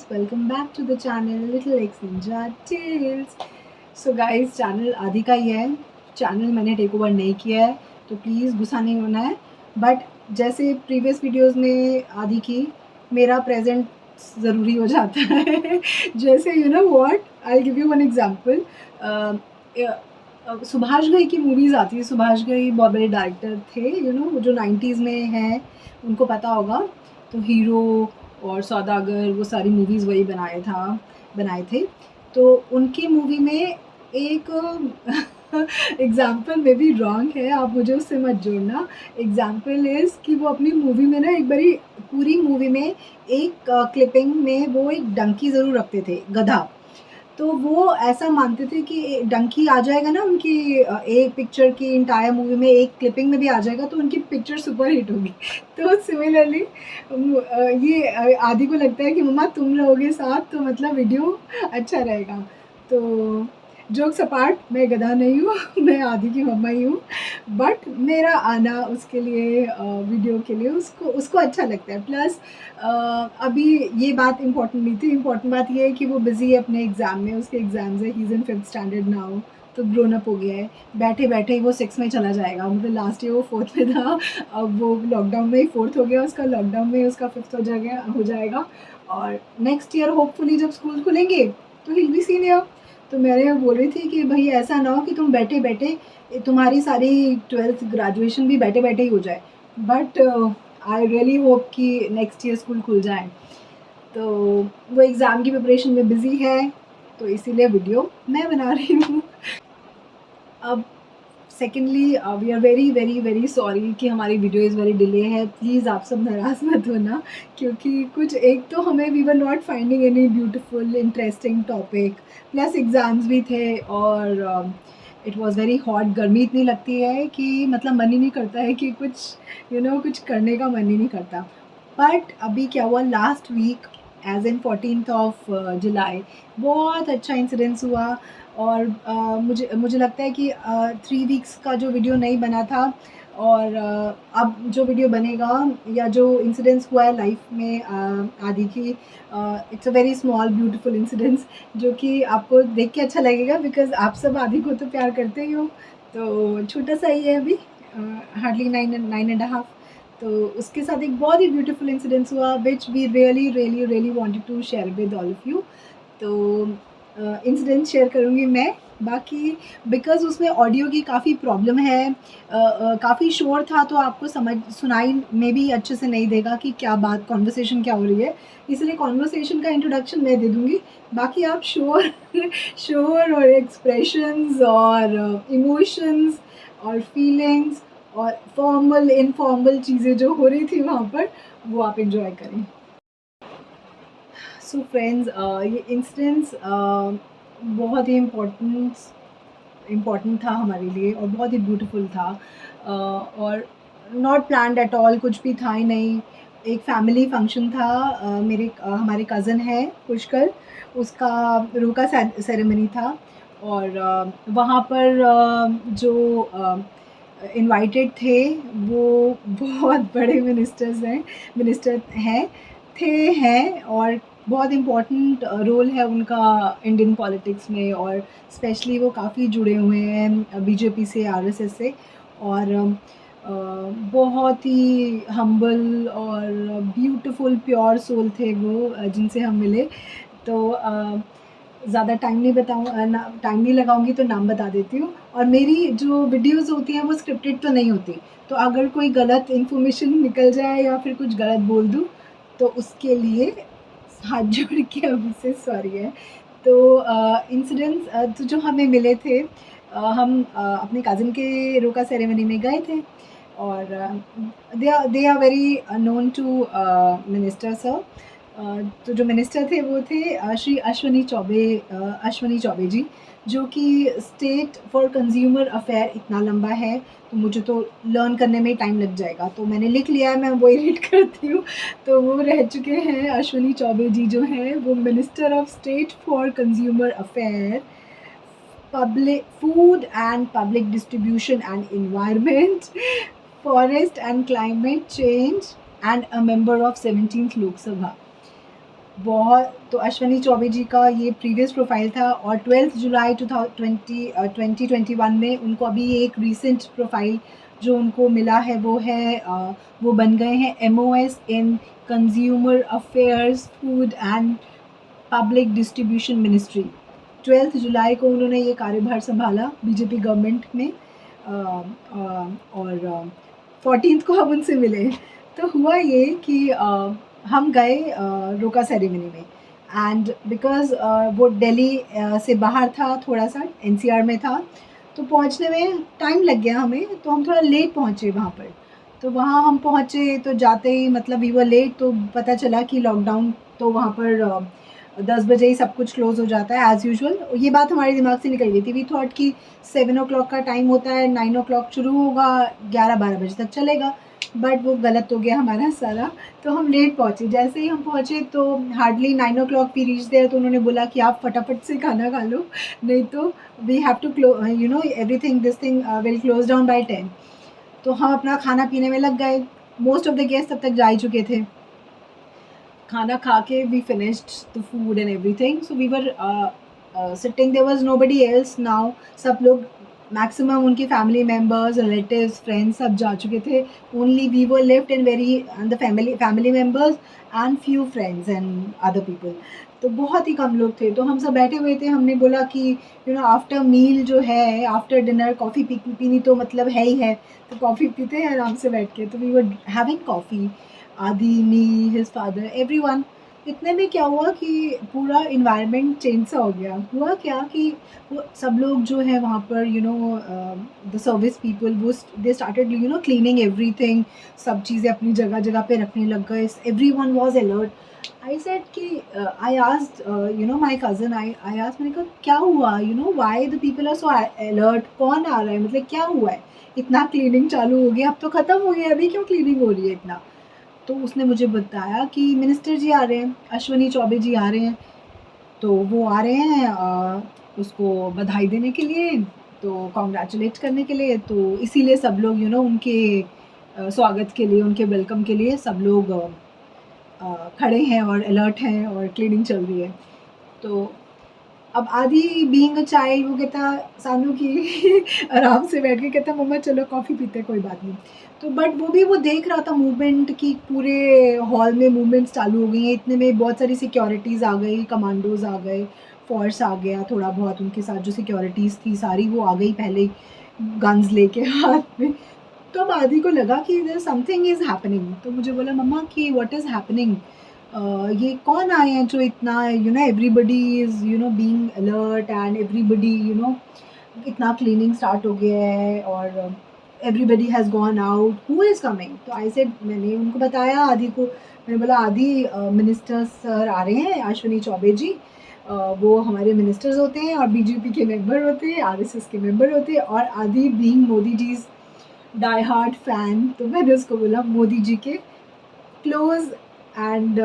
friends, welcome back to the channel Little X Ninja Tales. So guys, channel आदि का ही है. Channel मैंने take over नहीं किया है, तो प्लीज़ गुस्सा नहीं होना है. बट जैसे प्रीवियस वीडियोस में आदि की, मेरा प्रेजेंट ज़रूरी हो जाता है. जैसे you know what, I give you one example. Subhash Ghai की मूवीज़ आती है. सुभाष घई बहुत बड़े डायरेक्टर थे, यू नो, जो 90s में हैं, उनको पता होगा. तो हीरो और सौदागर, वो सारी मूवीज़ वही बनाए थे. तो उनकी मूवी में एक एग्जाम्पल मे बी रॉन्ग है, आप मुझे उससे मत जोड़ना. एग्जाम्पल इज़ कि वो अपनी मूवी में ना एक बारी, पूरी मूवी में एक क्लिपिंग में वो एक डंकी ज़रूर रखते थे, गधा. तो वो ऐसा मानते थे कि डंकी आ जाएगा ना उनकी एक पिक्चर की इंटायर मूवी में, एक क्लिपिंग में भी आ जाएगा तो उनकी पिक्चर सुपर हिट होगी. तो सिमिलरली ये आदि को लगता है कि मम्मा तुम रहोगे साथ तो मतलब वीडियो अच्छा रहेगा. तो जोक्स अपार्ट, मैं गधा नहीं हूँ. मैं आदि की मम्मा ही हूँ. बट मेरा आना उसके लिए, वीडियो के लिए, उसको उसको अच्छा लगता है. प्लस अभी ये बात इम्पोर्टेंट नहीं थी. इम्पोर्टेंट बात ये है कि वो बिज़ी है अपने एग्ज़ाम में. उसके एग्ज़ाम्स है. He is in 5th standard now. तो ग्रोन अप हो गया है. बैठे बैठे ही वो 6 में चला जाएगा. मतलब लास्ट ईयर वो 4th में था, अब वो लॉकडाउन में ही 4th हो गया उसका. लॉकडाउन में उसका 5th हो जाएगा. और नेक्स्ट ईयर होपफुली जब स्कूल खुलेंगे तो ही विल बी सीनियर. तो मैंने बोल रही थी कि भाई ऐसा ना हो कि तुम बैठे बैठे, तुम्हारी सारी 12th ग्रेजुएशन भी बैठे बैठे ही हो जाए. बट आई रियली होप कि नेक्स्ट ईयर स्कूल खुल जाए. तो वो एग्ज़ाम की प्रिपरेशन में बिज़ी है, तो इसीलिए वीडियो मैं बना रही हूँ. अब secondly, we are very very very sorry कि हमारी वीडियो इज़ वेरी डिले है. प्लीज़ आप सब नाराज़ मत होना, क्योंकि कुछ एक तो हमें we were not finding any beautiful interesting topic, plus exams भी थे. और इट वॉज़ वेरी हॉट. गर्मी इतनी लगती है कि मतलब मन ही नहीं करता है कि कुछ कुछ करने का मन ही नहीं करता. बट अभी क्या हुआ, last week as in 14th of July बहुत अच्छा इंसिडेंस हुआ. और मुझे लगता है कि 3 वीक्स का जो वीडियो नहीं बना था, और अब जो वीडियो बनेगा या जो इंसिडेंस हुआ है लाइफ में आदि की, it's a very small beautiful incidence, जो कि आपको देख के अच्छा लगेगा, बिकॉज आप सब आदि को तो प्यार करते ही हो. तो छोटा सा ही है अभी, हार्डली 9.5. तो उसके साथ एक बहुत ही ब्यूटीफुल इंसिडेंस हुआ, which we really really really wanted to share with all of you. तो इंसिडेंट शेयर करूँगी मैं. बाकी बिकॉज़ उसमें ऑडियो की काफ़ी प्रॉब्लम है, काफ़ी शोर था, तो आपको सुनाई में भी अच्छे से नहीं देगा कि क्या बात, कॉन्वर्सेशन क्या हो रही है. इसलिए कॉन्वर्सेशन का इंट्रोडक्शन मैं दे दूँगी. बाकी आप शोर शोर और एक्सप्रेशंस और इमोशंस और फीलिंग्स और फॉर्मल इनफॉर्मल चीज़ें जो हो रही थी वहाँ पर, वो आप एंजॉय करें. सो फ्रेंड्स, ये इंसिडेंस बहुत ही इम्पोर्टेंट था हमारे लिए, और बहुत ही ब्यूटीफुल था. और नॉट प्लान्ड एट ऑल, कुछ भी था ही नहीं. एक फैमिली फंक्शन था. हमारे कज़न है पुष्कर, उसका रूह का सेरेमनी था. और वहाँ पर जो इनवाइटेड थे, वो बहुत बड़े मिनिस्टर हैं, और बहुत इम्पोर्टेंट रोल है उनका इंडियन पॉलिटिक्स में. और स्पेशली वो काफ़ी जुड़े हुए हैं बीजेपी से, आरएसएस से. और बहुत ही हम्बल और ब्यूटीफुल प्योर सोल थे वो, जिनसे हम मिले. तो ज़्यादा टाइम नहीं लगाऊंगी, तो नाम बता देती हूँ. और मेरी जो वीडियोस होती हैं वो स्क्रिप्टेड तो नहीं होती, तो अगर कोई गलत इन्फॉर्मेशन निकल जाए या फिर कुछ गलत बोल दूँ, तो उसके लिए हाथ जोड़ के अभी से सॉरी है. तो इंसिडेंट्स तो जो हमें मिले थे, हम अपने कज़न के रोका सेरेमनी में गए थे. और they are very known to minister sir. तो जो मिनिस्टर थे वो थे श्री अश्वनी चौबे जी, जो कि स्टेट फॉर कंज्यूमर अफेयर. इतना लंबा है तो मुझे तो लर्न करने में टाइम लग जाएगा, तो मैंने लिख लिया है, मैं वही रीड करती हूँ. तो वो रह चुके हैं अश्वनी चौबे जी, जो हैं वो minister of state for consumer affair, public food and public distribution and environment, forest and climate change, and a member of 17th लोक सभा. बहुत तो अश्विनी चौबे जी का ये प्रीवियस प्रोफाइल था और 12 जुलाई 2021 में उनको अभी एक रीसेंट प्रोफाइल जो उनको मिला है वो है वो बन गए हैं MOS in consumer affairs food and public distribution ministry. 12 जुलाई को उन्होंने ये कार्यभार संभाला बीजेपी गवर्नमेंट में और 14th को हम उनसे मिले। तो हुआ ये कि हम गए रोका सेरेमनी में एंड बिकॉज वो दिल्ली से बाहर था, थोड़ा सा NCR में था, तो पहुंचने में टाइम लग गया हमें, तो हम थोड़ा लेट पहुंचे वहाँ पर। तो वहाँ हम पहुँचे तो जाते ही मतलब वी वर लेट, तो पता चला कि लॉकडाउन, तो वहाँ पर 10 बजे ही सब कुछ क्लोज़ हो जाता है एज़ यूजुअल। ये बात हमारे दिमाग से निकल गई थी। वी थॉट कि 7 ओ क्लॉक का टाइम होता है, 9 ओ क्लॉक शुरू होगा, 11-12 बजे तक चलेगा, बट वो गलत हो गया हमारा सारा। तो हम लेट पहुँचे। जैसे ही हम पहुँचे तो hardly 9 o'clock we reach there, तो उन्होंने बोला कि आप फटाफट से खाना खा लो, नहीं तो we have to everything this thing will close down by 10। तो हम अपना खाना पीने में लग गए। मोस्ट ऑफ द गेस्ट तब तक जा ही चुके थे। खाना खा के we finished the food and everything, so we were sitting, there was nobody else now. सब लोग मैक्सिमम उनके फैमिली मेम्बर्स, रिलेटिव्स, फ्रेंड्स सब जा चुके थे। Only we were left and very the family members and few friends and other people. तो बहुत ही कम लोग थे, तो हम सब बैठे हुए थे। हमने बोला कि आफ्टर मील जो है, आफ्टर डिनर कॉफ़ी पीनी तो मतलब है ही है, तो कॉफ़ी पीते हैं आराम से बैठ के। तो वी वर हैविंग कॉफ़ी, आदि, मी, हिज फादर, एवरीवन। इतने में क्या हुआ कि पूरा इन्वायरमेंट चेंज सा हो गया। हुआ क्या कि वो सब लोग जो है वहाँ पर द सर्विस पीपल, वो दे स्टार्टेड क्लीनिंग एवरीथिंग। सब चीज़ें अपनी जगह जगह पे रखने लग गए। Everyone was alert. I said कि I asked my cousin, I asked, मैंने कहा क्या हुआ, why the people are so alert, कौन आ रहा है, मतलब क्या हुआ है, इतना क्लीनिंग चालू हो गया, अब तो ख़त्म हो गया, अभी क्यों क्लीनिंग हो रही है इतना। तो उसने मुझे बताया कि मिनिस्टर जी आ रहे हैं, अश्विनी चौबे जी आ रहे हैं, तो वो आ रहे हैं उसको बधाई देने के लिए, तो कॉन्ग्रेचुलेट करने के लिए, तो इसीलिए सब लोग उनके स्वागत के लिए, उनके वेलकम के लिए सब लोग खड़े हैं और अलर्ट हैं और क्लीनिंग चल रही है। तो अब आदि बीइंग अ चाइल्ड वो कहता सानू की आराम से बैठ के कहता मम्मा चलो कॉफ़ी पीते हैं, कोई बात नहीं। तो बट वो देख रहा था मूवमेंट की, पूरे हॉल में मूवमेंट्स चालू हो गई हैं। इतने में बहुत सारी सिक्योरिटीज़ आ गई, कमांडोज आ गए, फोर्स आ गया, थोड़ा बहुत उनके साथ जो सिक्योरिटीज़ थी सारी वो आ गई पहले गन्स लेके हाथ में। तो अब आदि को लगा कि देयर समथिंग इज़ हैपनिंग। तो मुझे बोला मम्मा कि व्हाट इज़ हैपनिंग, ये कौन आए हैं जो इतना everybody is being alert and everybody इतना क्लीनिंग स्टार्ट हो गया है और everybody has gone out, who is coming. तो आई सेड, मैंने उनको बताया आदि को, मैंने बोला आदि मिनिस्टर सर आ रहे हैं, अश्विनी चौबे जी, वो हमारे मिनिस्टर्स होते हैं और बीजेपी के मेंबर होते हैं, RSS के मेंबर होते हैं, और आदि being Modi ji die hard fan, तो मैंने उसको बोला मोदी जी के close and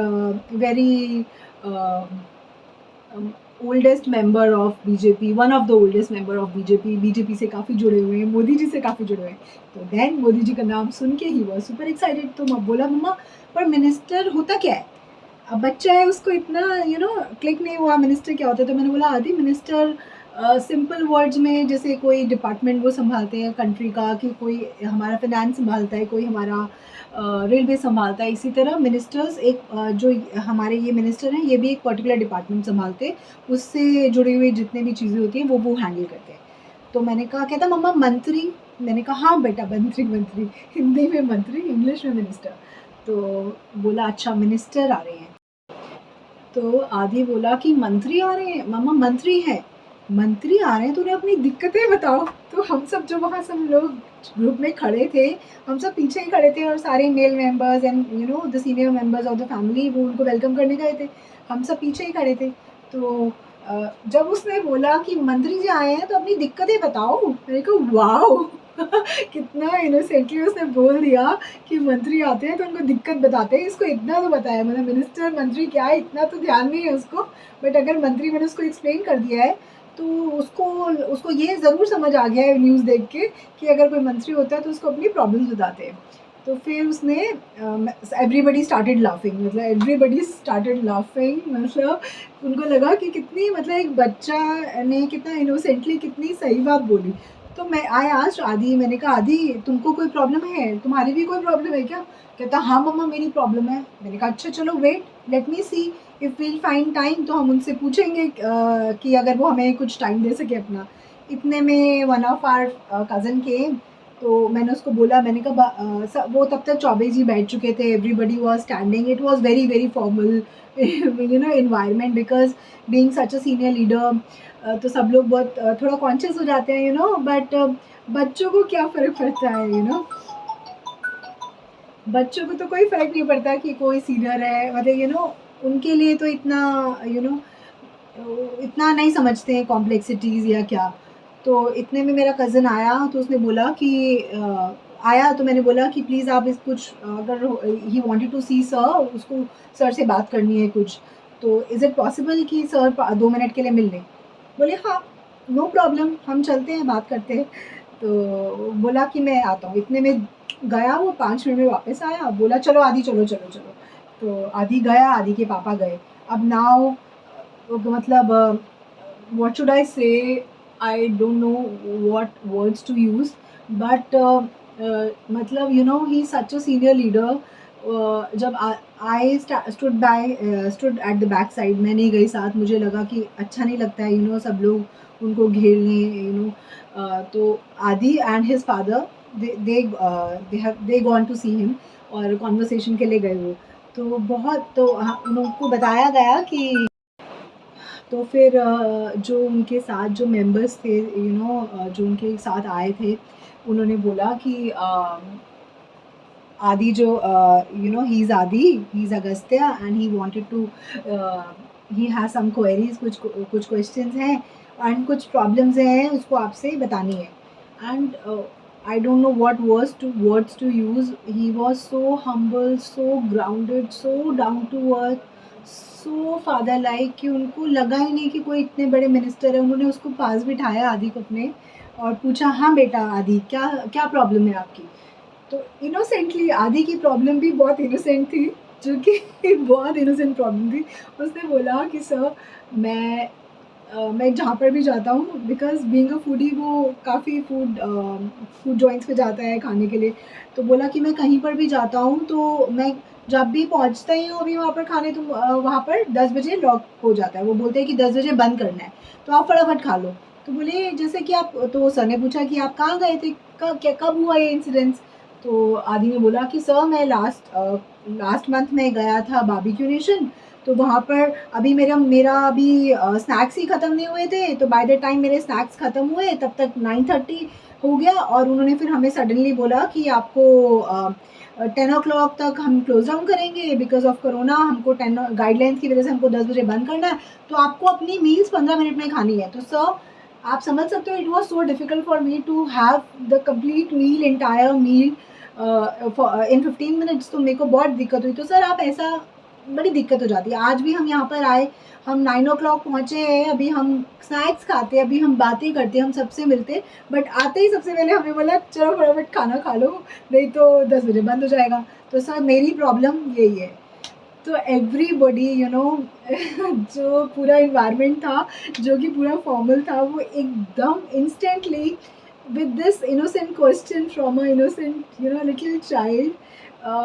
very oldest member of BJP, one of the oldest member of BJP से काफ़ी जुड़े हुए हैं, मोदी जी से काफ़ी जुड़े हुए हैं। तो देन मोदी जी का नाम सुन के ही वो सुपर एक्साइटेड। तो मैं बोला मम्मा पर मिनिस्टर होता क्या है, अब बच्चा है उसको इतना क्लिक नहीं हुआ मिनिस्टर क्या होता है। तो मैंने बोला आदि मिनिस्टर सिंपल वर्ड्स में जैसे कोई डिपार्टमेंट वो संभालते हैं कंट्री का, कि कोई हमारा फिनेंस संभालता है, कोई हमारा रेलवे संभालता है, इसी तरह मिनिस्टर्स एक जो हमारे ये मिनिस्टर हैं ये भी एक पर्टिकुलर डिपार्टमेंट संभालते हैं, उससे जुड़ी हुई जितनी भी चीज़ें होती हैं वो हैंडल करते हैं। तो मैंने कहा, कहता मम्मा मंत्री, मैंने कहा हाँ बेटा मंत्री मंत्री, हिंदी में मंत्री, इंग्लिश में मिनिस्टर। तो बोला अच्छा मिनिस्टर आ रहे हैं। तो आदि बोला कि मंत्री आ रहे हैं मम्मा, मंत्री हैं, मंत्री आ रहे हैं तो उन्हें अपनी दिक्कतें बताओ। तो हम सब जो वहाँ सब लोग ग्रुप में खड़े थे, हम सब पीछे ही खड़े थे और सारे male members and the senior members of the family वो उनको वेलकम करने गए थे, हम सब पीछे ही खड़े थे। तो जब उसने बोला कि मंत्री जी आए हैं तो अपनी दिक्कतें बताओ, मेरे को वाओ कितना इनोसेंटली उसने बोल दिया कि मंत्री आते हैं तो उनको दिक्कत बताते हैं। इसको इतना तो बताया, मतलब मिनिस्टर मंत्री क्या है इतना तो ध्यान नहीं है उसको, बट अगर मंत्री मैंने उसको एक्सप्लेन कर दिया है तो उसको ये ज़रूर समझ आ गया है न्यूज़ देख के कि अगर कोई मंत्री होता है तो उसको अपनी प्रॉब्लम्स बताते हैं। तो फिर उसने एवरीबडी स्टार्टेड लाफिंग, मतलब एवरीबडी स्टार्टेड लाफिंग, मतलब उनको लगा कि कितनी, मतलब एक बच्चा ने कितना इनोसेंटली कितनी सही बात बोली। तो मैं आई आस्क्ड आदि, मैंने कहा आदि तुमको कोई प्रॉब्लम है, तुम्हारी भी कोई प्रॉब्लम है क्या? कहता हाँ मम्मा मेरी प्रॉब्लम है। मैंने कहा अच्छा चलो wait, let me see if we'll find time, तो हम उनसे पूछेंगे कि अगर वो हमें कुछ टाइम दे सके अपना। इतने में वन ऑफ आवर कज़न केम, तो मैंने उसको बोला, मैंने कहा वो तब तक चौबे जी बैठ चुके थे, everybody was standing, it was very very formal environment, because being such a senior leader, तो सब लोग बहुत थोड़ा कॉन्शियस हो जाते हैं बट बच्चों को क्या फ़र्क पड़ता है बच्चों को तो कोई फ़र्क नहीं पड़ता कि कोई सीनियर है, मतलब उनके लिए तो इतना यू नो इतना नहीं समझते हैं कॉम्प्लेक्सिटीज़ या क्या। तो इतने में मेरा कज़न आया, तो उसने बोला कि आया, तो मैंने बोला कि प्लीज़ आप इस कुछ अगर he wanted to see sir, उसको सर से बात करनी है कुछ, तो इज़ इट पॉसिबल कि सर 2 मिनट के लिए मिल लें? बोले हाँ, नो प्रॉब्लम, हम चलते हैं, बात करते हैं। तो बोला कि मैं आता हूँ। इतने में गया वो, 5 मिनट में वापस आया, बोला चलो आदि चलो, चलो, चलो। तो आदि गया, आदि के पापा गए। अब नाउ मतलब what should I say? I don't know what words to use, but मतलब he's such a senior leader. जब I stood at the back side, मैं नहीं गई साथ, मुझे लगा कि अच्छा नहीं लगता है सब लोग उनको घेर लें तो Aadi and his father they gone to see him, और कॉन्वर्सेशन के लिए गए वो। तो बहुत तो उनको बताया गया कि, तो फिर जो उनके साथ जो मेंबर्स थे जो उनके साथ आए थे, उन्होंने बोला कि आदि जो he is Aadi, he is Agastya and he wanted to he has some queries, कुछ क्वेश्चंस हैं एंड कुछ प्रॉब्लम्स हैं, उसको आपसे बतानी है। And I don't know what words to use, he was so humble, so grounded, so down to earth, so father like, कि उनको लगा ही नहीं कि कोई इतने बड़े मिनिस्टर है। उन्होंने उसको पास बिठाया आदि को अपने, और पूछा हाँ बेटा आदि, क्या क्या प्रॉब्लम है आपकी? तो इनोसेंटली आदि की प्रॉब्लम भी बहुत इनोसेंट थी, जो कि बहुत इनोसेंट प्रॉब्लम थी। उसने बोला कि सर मैं जहाँ पर भी जाता हूँ, बिकॉज बीइंग अ फूडी वो काफ़ी फूड जॉइंट्स पे जाता है खाने के लिए। तो बोला कि मैं कहीं पर भी जाता हूँ, तो मैं जब भी पहुँचता ही हूँ अभी वहाँ पर खाने, तो वहाँ पर 10 बजे लॉक हो जाता है, वो बोलते हैं कि 10 बजे बंद करना है, तो आप फटाफट खा लो। तो बोले जैसे कि आप, तो सर ने पूछा कि आप कहाँ गए थे, कब हुआ ये इंसिडेंस? तो आदि ने बोला कि सर मैं लास्ट मंथ में गया था बारबेक्यू नेशन, तो वहाँ पर अभी मेरा अभी स्नैक्स ही ख़त्म नहीं हुए थे, तो बाय द टाइम मेरे स्नैक्स ख़त्म हुए तब तक 9:30 हो गया, और उन्होंने फिर हमें सडनली बोला कि आपको 10 o'clock तक हम क्लोज डाउन करेंगे बिकॉज ऑफ कोरोना, हमको 10 गाइडलाइंस की वजह से हमको 10 बजे बंद करना है, तो आपको अपनी मील्स 15 मिनट में खानी है। तो सर आप समझ सकते हो, it was so difficult for me to have the complete meal, entire meal in 15 minutes, तो मेरे को बहुत दिक्कत हुई। तो सर आप ऐसा, बड़ी दिक्कत हो जाती है। आज भी हम यहाँ पर आए, हम 9 o'clock पहुँचे हैं, अभी हम स्नैक्स खाते हैं, अभी हम बातें करते हैं, हम सबसे मिलते हैं, बट आते ही सबसे पहले हमें बोला चलो फटाफट खाना खा लो, नहीं तो 10 बजे बंद हो जाएगा। तो सर मेरी प्रॉब्लम यही है। तो एवरीबॉडी जो पूरा इन्वायरमेंट था, जो कि पूरा फॉर्मल था, वो एकदम instantly with this innocent question from a innocent little child,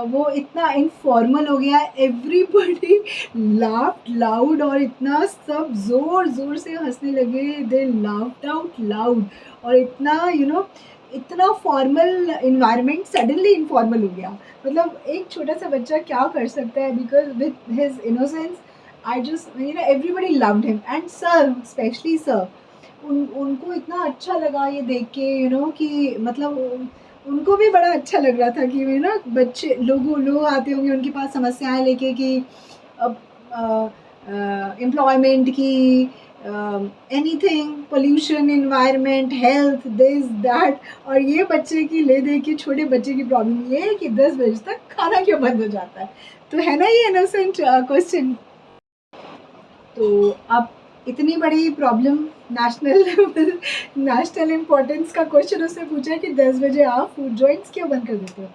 वो इतना इनफॉर्मल हो गया, एवरीबॉडी लाफ्ड लाउड, और इतना सब ज़ोर ज़ोर से हंसने लगे, दे लाफ्ड आउट लाउड, और इतना इतना फॉर्मल इन्वायरमेंट सडनली इनफॉर्मल हो गया। मतलब एक छोटा सा बच्चा क्या कर सकता है, because with his innocence I just everybody loved him, and sir specially sir, उनको इतना अच्छा लगा ये देख के कि मतलब उनको भी बड़ा अच्छा लग रहा था कि बच्चे लोग आते होंगे उनके पास समस्याएं लेके, कि अब एम्प्लॉयमेंट की, anything, pollution, environment, health, this that, और ये बच्चे की ले दे के, छोटे बच्चे की प्रॉब्लम ये है कि 10 बजे तक खाना क्यों बंद हो जाता है। तो है ना ये इनोसेंट क्वेश्चन। तो अब इतनी बड़ी प्रॉब्लम, नेशनल इम्पोर्टेंस का क्वेश्चन उससे पूछा कि 10 बजे आप फूड जॉइंट्स क्यों बंद कर देते हो?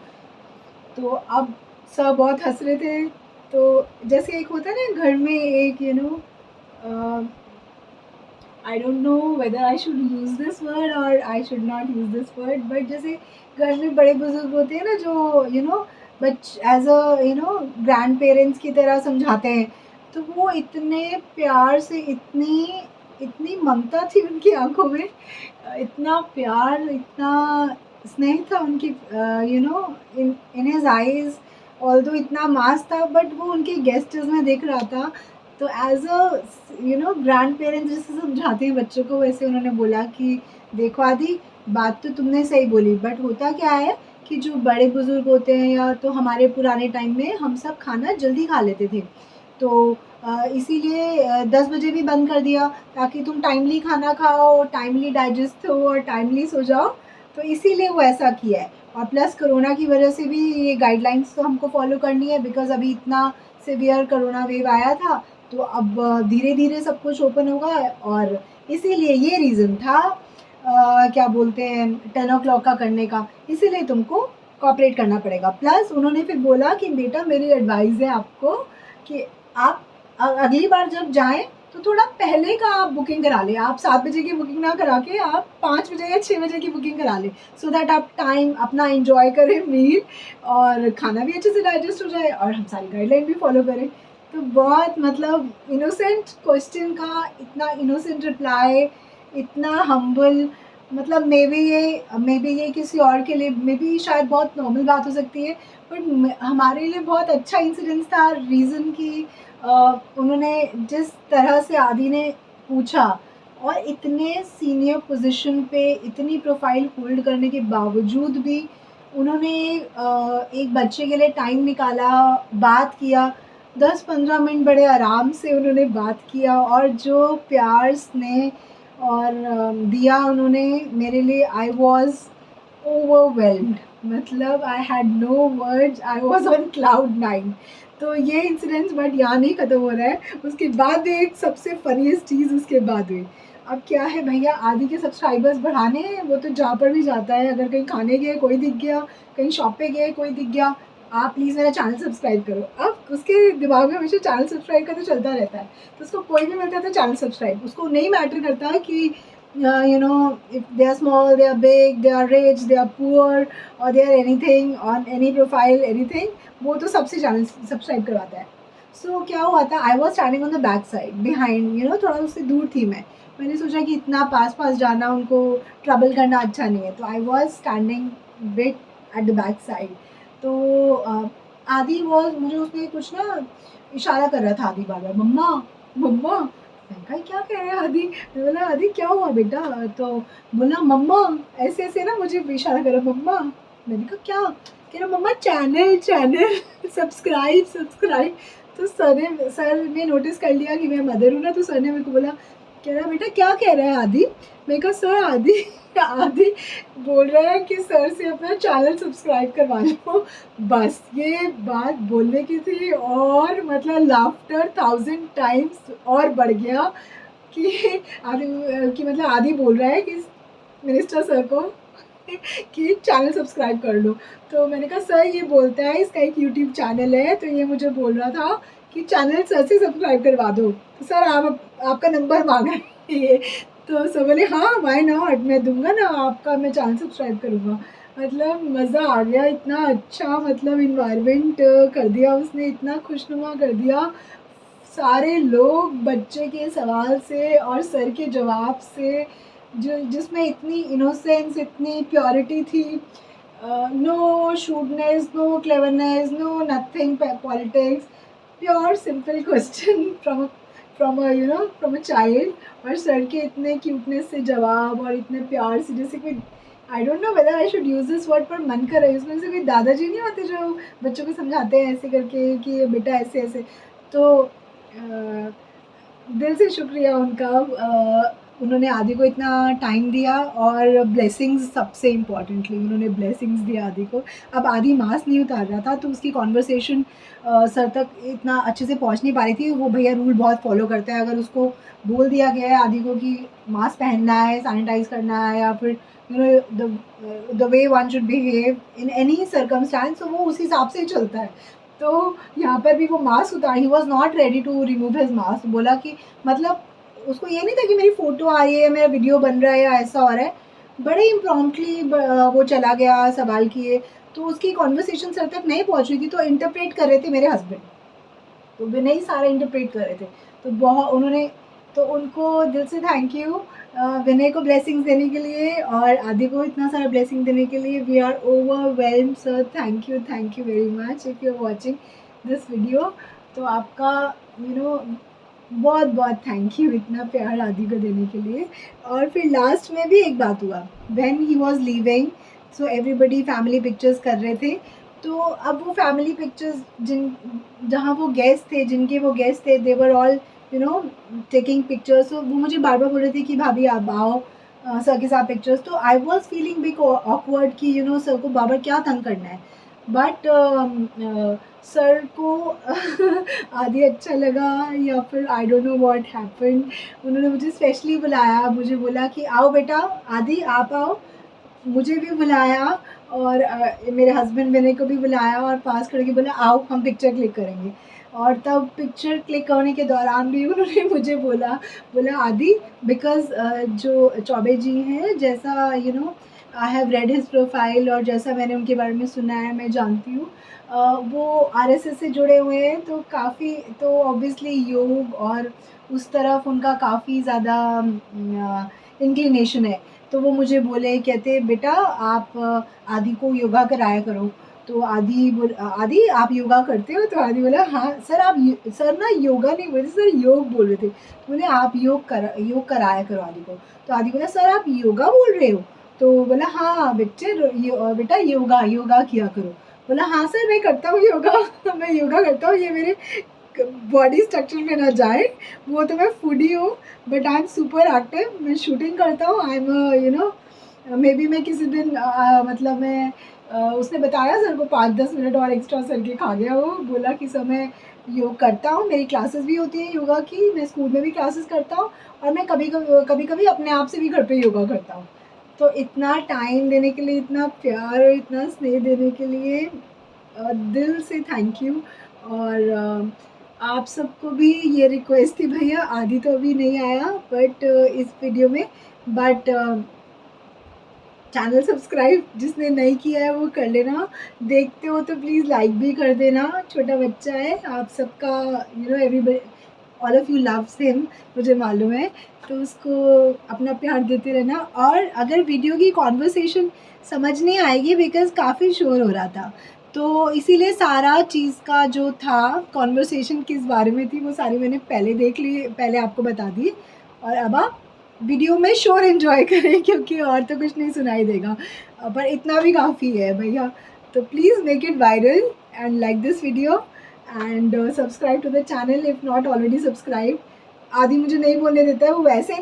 तो अब सब बहुत हँस रहे थे। तो जैसे एक होता है ना घर में एक I don't know whether I should use this word और I should not use this word, but जैसे घर में बड़े बुजुर्ग होते हैं ना जो बच एज अ ग्रैंड पेरेंट्स की तरह समझाते हैं, तो वो इतने प्यार से, इतनी इतनी ममता थी उनकी आंखों में, इतना प्यार, इतना स्नेह था उनकी, इन इन हिज आईज, ऑल्दो इतना मास था बट वो उनके गेस्टर्स में दिख रहा था। तो एज अ ग्रैंड पेरेंट्स जैसे समझाते हैं बच्चों को, वैसे उन्होंने बोला कि देखो आदि, बात तो तुमने सही बोली, बट होता क्या है कि जो बड़े बुजुर्ग होते हैं या तो हमारे पुराने टाइम में हम सब खाना जल्दी खा लेते थे, तो इसीलिए 10 बजे भी बंद कर दिया ताकि तुम टाइमली खाना खाओ, टाइमली डाइजेस्ट हो और टाइमली सो जाओ। तो इसीलिए वो ऐसा किया है। और प्लस कोरोना की वजह से भी ये गाइडलाइंस तो हमको फॉलो करनी है, बिकॉज़ अभी इतना सिवियर कोरोना वेव आया था, तो अब धीरे-धीरे सब कुछ ओपन होगा और इसीलिए ये रीज़न था क्या बोलते हैं 10 ओ क्लॉक का करने का, इसीलिए तुमको कोऑपरेट करना पड़ेगा। प्लस उन्होंने फिर बोला कि बेटा मेरी एडवाइस है आपको कि आप अगली बार जब जाएँ तो थोड़ा पहले का आप बुकिंग करा लें। आप 7 बजे की बुकिंग ना करा के आप 5 बजे या 6 बजे की बुकिंग करा लें, सो दैट आप टाइम अपना एन्जॉय करें मील और खाना भी अच्छे से डाइजेस्ट हो जाए और हम सारी गाइडलाइन भी फॉलो करें। तो बहुत मतलब इनोसेंट क्वेश्चन का इतना इनोसेंट रिप्लाई, इतना हम्बल, मतलब मे बी ये किसी और के लिए मे बी शायद बहुत नॉर्मल बात हो सकती है, बट हमारे लिए बहुत अच्छा इंसिडेंस था। रीज़न कि उन्होंने जिस तरह से आदि ने पूछा और इतने सीनियर पोजीशन पे इतनी प्रोफाइल होल्ड करने के बावजूद भी उन्होंने एक बच्चे के लिए टाइम निकाला, बात किया, 10-15 मिनट बड़े आराम से उन्होंने बात किया और जो प्यार स्नेह और दिया उन्होंने मेरे लिए, आई वॉज ओवरवेल्म्ड, मतलब I had no words, I was on cloud nine. तो ये इंसिडेंट्स बट यहाँ नहीं ख़त्म हो रहा है, उसके बाद एक सबसे फनीस्ट चीज़ उसके बाद हुई। अब क्या है भैया, आदि के सब्सक्राइबर्स बढ़ाने हैं, वो तो जहाँ पर भी जाता है, अगर कहीं खाने गए कोई दिख गया, कहीं शॉप पे गए कोई दिख गया, आप प्लीज़ मेरा चैनल सब्सक्राइब करो। अब उसके दिमाग में हमेशा चैनल सब्सक्राइब का तो चलता रहता है, तो उसको कोई भी मिलता है तो चैनल सब्सक्राइब, उसको नहीं मैटर करता कि if they are small, they are big, they are rich, they are poor, or they are anything on any profile, anything, वो तो सबसे चैनल सब्सक्राइब करवाता है। सो क्या हुआ था, I was standing on the back side behind, थोड़ा उससे दूर थी मैं। मैंने सोचा कि इतना पास पास जाना उनको ट्रबल करना अच्छा नहीं है, तो I was standing bit at the back side. तो आदि वॉज, मुझे उसने कुछ ना इशारा कर रहा था आदि बार बार, मम्मा मम्मा। मैंने कहा क्या कह रहे हैं आदि, मैं बोला आदि क्या हुआ बेटा, तो बोला मम्मा, ऐसे ऐसे ना मुझे इशारा करा मम्मा। मैंने कहा क्या, कह रहा मम्मा चैनल चैनल सब्सक्राइब सब्सक्राइब। तो सर ने नोटिस कर लिया कि मैं मदर हूँ ना, तो सर ने मेरे को बोला, कह रहा बेटा क्या कह रहा है आदि। मैं कहा सर आदि आदि बोल रहा है कि सर से अपना चैनल सब्सक्राइब करवा लो। बस ये बात बोलने की थी और मतलब लाफ्टर 1000 टाइम्स और बढ़ गया कि मतलब आदि बोल रहा है कि मिनिस्टर सर को कि चैनल सब्सक्राइब कर लो। तो मैंने कहा सर ये बोलता है इसका एक यूट्यूब चैनल है, तो ये मुझे बोल रहा था कि चैनल सर से सब्सक्राइब करवा दो। तो सर आपका नंबर मांगा है ये। तो सर बोले हाँ व्हाई नॉट, मैं दूंगा ना आपका, मैं चैनल सब्सक्राइब करूँगा। मतलब मज़ा आ गया, इतना अच्छा मतलब इन्वायरमेंट कर दिया उसने, इतना खुशनुमा कर दिया। सारे लोग बच्चे के सवाल से और सर के जवाब से, जो जिसमें इतनी इनोसेंस, इतनी प्योरिटी थी, no shrewdness, no cleverness, no nothing politics, pure simple question from a child, और सर के इतने क्यूटनेस से जवाब और इतने प्यार से, जैसे कोई, आई don't know whether I should use this word, पर मन कर रहा है उसमें से कोई दादाजी नहीं होते जो बच्चों को समझाते हैं ऐसे करके कि बेटा ऐसे ऐसे। तो दिल से शुक्रिया उनका। उन्होंने आदि को इतना टाइम दिया और ब्लेसिंग्स सबसे इम्पॉर्टेंटली उन्होंने ब्लेसिंग्स दिया आदि को। अब आदि मास्क नहीं उतार रहा था तो उसकी कॉन्वर्सेशन सर तक इतना अच्छे से पहुंच नहीं पा रही थी। वो भैया रूल बहुत फॉलो करते हैं, अगर उसको बोल दिया गया है आदि को कि मास्क पहनना है, सैनिटाइज करना है, या फिर you know the way one should behave in any circumstance, तो वो उस हिसाब से ही चलता है। तो यहाँ पर भी वो मास्क उतार, he was not ready to remove his mask. बोला कि मतलब उसको ये नहीं था कि मेरी फ़ोटो आ रही है, मेरा वीडियो बन रहा है या ऐसा हो रहा है। बड़े इम्प्रॉम्प्टली वो चला गया, सवाल किए, तो उसकी कॉन्वर्सेशन सर तक नहीं पहुँच रही थी, तो इंटरप्रेट कर रहे थे मेरे हस्बैंड, तो विनय ही सारा इंटरप्रेट कर रहे थे। तो बहुत उन्होंने, तो उनको दिल से थैंक यू विनय को ब्लेसिंग्स देने के लिए और आदि को इतना सारा ब्लेसिंग देने के लिए। We are overwhelmed sir, thank you very much if you are watching this video. तो आपका बहुत बहुत थैंक यू इतना प्यार आदि को देने के लिए। और फिर लास्ट में भी एक बात हुआ, when he was leaving, so everybody family pictures कर रहे थे। तो अब वो फैमिली पिक्चर्स जहाँ वो गेस्ट थे, जिनके वो गेस्ट थे, दे वर ऑल टेकिंग पिक्चर्स। तो वो मुझे बार बार बोल रहे थे कि भाभी आप आओ सर के साथ पिक्चर्स। तो I was feeling big awkward कि सर को बार बार क्या तंग करना है। बट सर को आदि अच्छा लगा या फिर आई डोंट नो व्हाट हैपेंड, उन्होंने मुझे स्पेशली बुलाया, मुझे बोला कि आओ बेटा आदि आप आओ। मुझे भी बुलाया और मेरे हस्बैंड विनय को भी बुलाया और पास करके बोला आओ हम पिक्चर क्लिक करेंगे। और तब पिक्चर क्लिक करने के दौरान भी उन्होंने मुझे बोला आदि, बिकॉज जो चौबे जी हैं, जैसा I have read his profile और जैसा मैंने उनके बारे में सुना है, मैं जानती हूँ वो आरएसएस से जुड़े हुए हैं, तो काफ़ी, तो ऑब्वियसली योग और उस तरफ उनका काफ़ी ज़्यादा इंक्लिनेशन है। तो वो मुझे बोले, कहते बेटा आप आदि को योगा कराया करो। तो आदि आप योगा करते हो? तो आदि बोला हाँ सर, सर ना योगा नहीं बोले सर, योग बोल रहे थे। तो बोले आप योग कराया करो आदि को। तो आदि बोला सर आप योगा बोल रहे हो? तो बोला हाँ बेटा योगा किया करो। बोला हाँ सर मैं करता हूँ योगा मैं योगा करता हूँ, ये मेरे बॉडी स्ट्रक्चर में ना जाए, वो तो मैं फूडी हूँ, but I am super active, मैं शूटिंग करता हूँ, आई एम मे बी मैं किसी दिन मतलब मैं उसने बताया सर को 5-10 मिनट और एक्स्ट्रा सर के खा गया। वो बोला कि सर मैं योग करता हूँ, मेरी क्लासेस भी होती है योगा की, मैं स्कूल में भी क्लासेस करता हूँ और मैं कभी अपने आप से भी घर पे योगा करता हूँ। तो इतना टाइम देने के लिए, इतना प्यार और इतना स्नेह देने के लिए दिल से थैंक यू। और आप सबको भी ये रिक्वेस्ट थी, भैया आदि तो अभी नहीं आया बट इस वीडियो में, बट चैनल सब्सक्राइब जिसने नहीं किया है वो कर लेना, देखते हो तो प्लीज़ लाइक भी कर देना, छोटा बच्चा है, आप सबका everybody, all of you loves him, मुझे मालूम है, तो उसको अपना प्यार देते रहना। और अगर वीडियो की कॉन्वर्सेशन समझ नहीं आएगी बिकॉज़ काफ़ी शोर हो रहा था, तो इसीलिए सारा चीज़ का जो था कॉन्वर्सेशन किस बारे में थी वो सारी मैंने पहले देख ली, पहले आपको बता दी। और अब आप वीडियो में शोर एंजॉय करें क्योंकि और तो कुछ नहीं सुनाई देगा, पर इतना भी काफ़ी है भैया। तो please make it viral and like this video and subscribe to the channel if not already subscribe. Aadi मुझे नहीं बोलने देता है, वो वैसे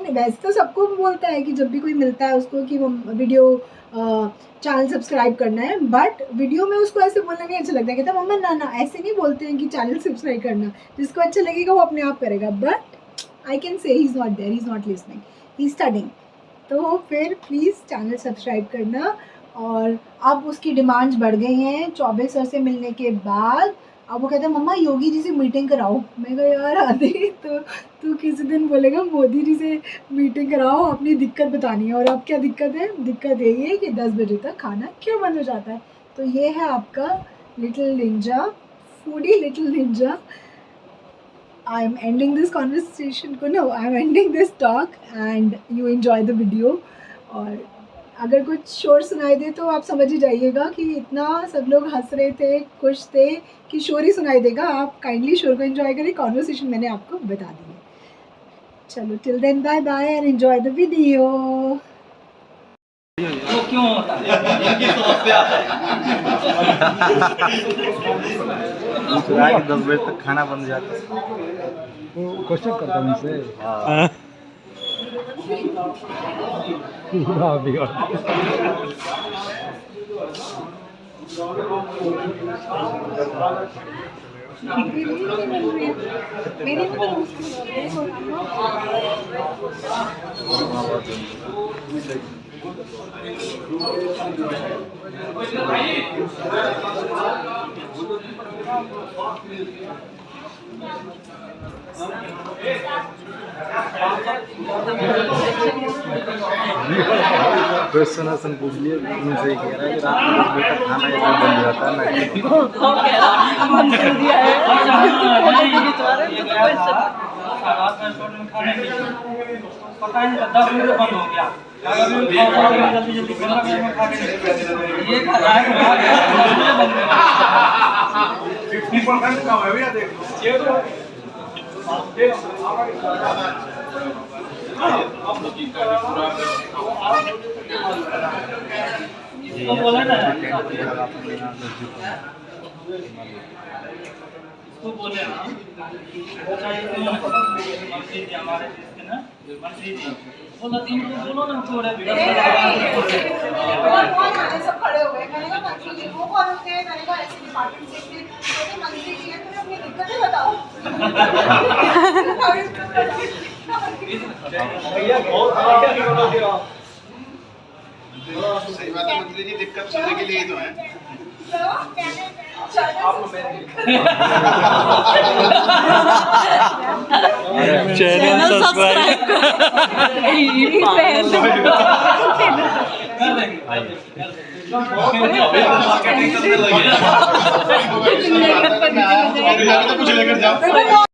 तो सबको बोलता है कि जब भी कोई मिलता है उसको कि वो वीडियो चैनल सब्सक्राइब करना है, बट वीडियो में उसको ऐसे बोलना नहीं अच्छा लगता है, कहता है मम्मा ना ऐसे नहीं बोलते हैं कि चैनल सब्सक्राइब करना, जिसको अच्छा लगेगा वो अपने आप करेगा, but I can say he is not there, he is not listening, he studying. तो फिर प्लीज़ चैनल सब्सक्राइब करना। और अब उसकी डिमांड्स बढ़ गई हैं चौबे सर से मिलने के बाद। अब वो कहते हैं मम्मा योगी जी से मीटिंग कराओ। मैं कहा यार आदि, तो तू किसी दिन बोलेगा मोदी जी से मीटिंग कराओ, अपनी दिक्कत बतानी है। और अब क्या दिक्कत है? दिक्कत यही है कि 10 बजे तक खाना क्यों बंद हो जाता है। तो ये है आपका little Ninja, foodie little Ninja. I am ending this conversation को, no, I am ending this talk and you enjoy the video। और अगर कुछ शोर सुनाई दे तो आप समझ ही जाइएगा कि इतना सब लोग हंस रहे थे, खुश थे कि शोर ही सुनाई देगा। आप काइंडली शोर को एंजॉय करें, कॉन्वर्सेशन मैंने आपको बता दी है। चलो till then bye bye and enjoy the video. वो क्यों होता है? इनकी समस्या चुरा के 10 बजे तक खाना बन जाता है। वो क्वेश्चन करता हूँ उनसे। हाँ। पूरा बिगड़ मेरी नहीं बन रही है। मेरी भी तो मुश्किल क्वेश्चन आंसर पूछ लिए मुझे कह रहा है कि रात में 10 बजे तक खाना ऐसा बन जाता है ना मंदिर दिया है फोटो भी खिंचवा रहे हैं तो क्वेश्चन रात में रेस्टोरेंट में खाने के लिए पता ही नहीं 10 मिनट बंद हो गया जल्दी जल्दी 15 मिनट में खा के ये खा रहा है 10 मिनट बंद हो गया 50% कम है भैया देख लो तो बोला ना तो बोले हम मंत्री जी हमारे देश के ना मंत्री जी बोला तीन को बोलो ना थोड़े सब खड़े हो गए मैंने कहा मंत्री जी वो कौन होते हैं मैंने कहा ऐसे डिपार्टमेंट से बोले मंत्री जी हैं फिर अपनी दिक्कतें बताओ भैया बहुत सही बात है मंत्री जी दिक्कत सुनने के लिए ही तो है चैनल सब्सक्राइब मार्केटिंग करने लगे तो कुछ लेकर जाओ